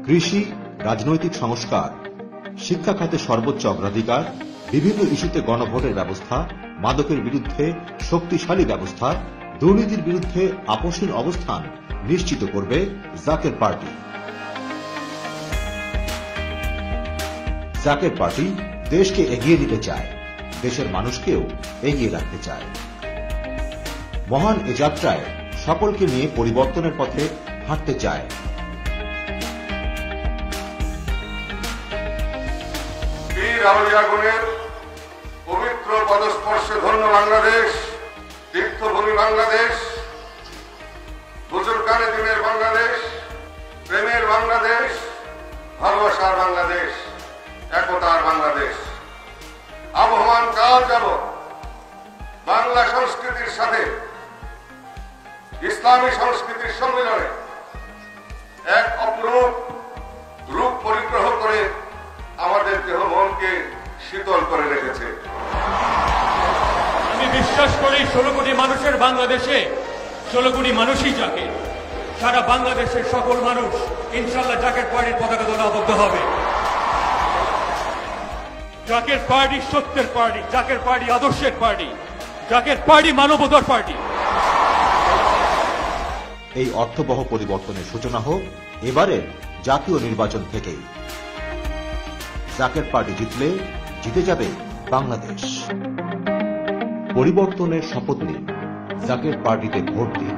কৃষি, রাজনৈতিক সংস্কার, শিক্ষা খাতে সর্বোচ্চ অগ্রাধিকার, বিভিন্ন ইস্যুতে গণভোটের ব্যবস্থা, মাদকের বিরুদ্ধে শক্তিশালী ব্যবস্থা, দুর্নীতির বিরুদ্ধে আপোষহীন অবস্থান নিশ্চিত করবে জাকের পার্টি। জাকের পার্টি দেশকে এগিয়ে নিতে চায়, দেশের মানুষকেও এগিয়ে রাখতে চায়। মহান এ যাত্রায় সকলকে নিয়ে পরিবর্তনের পথে হাঁটতে চায়। বীর আউলিয়া গুণের পবিত্র পদস্পর্শে ধন্য বাংলাদেশ, তীর্থভূমি বাংলাদেশ, বুজুর্গানে দিনের বাংলাদেশ, প্রেমের বাংলাদেশ, ভালোবাসার বাংলাদেশ, একতার বাংলাদেশ। আবহমান কাল যাবৎ বাংলা সংস্কৃতির সাথে ইসলামী সংস্কৃতির সম্মিলনে এক অপরূপ রূপ পরিগ্রহ করে আমাদের দেহ মনকে শীতল করে রেখেছে। আমি বিশ্বাস করি 16 কোটি মানুষের বাংলাদেশে 16 কোটি মানুষই জাকের। সারা বাংলাদেশের সকল মানুষ ইনশাআল্লাহ জাকের পার্টির পতাকা তোলা আবদ্ধ হবে। জাকের পার্টি সত্যের পার্টি, জাকের পার্টি আদর্শের পার্টি, জাকের পার্টি মানবতার পার্টি। এই অর্থবহ পরিবর্তনের সূচনা হোক এবারের জাতীয় নির্বাচন থেকেই। জাকের পার্টি জিতলে জিতে যাবে বাংলাদেশ। পরিবর্তনের শপথ নিন, জাকের পার্টিতে ভোট দিন।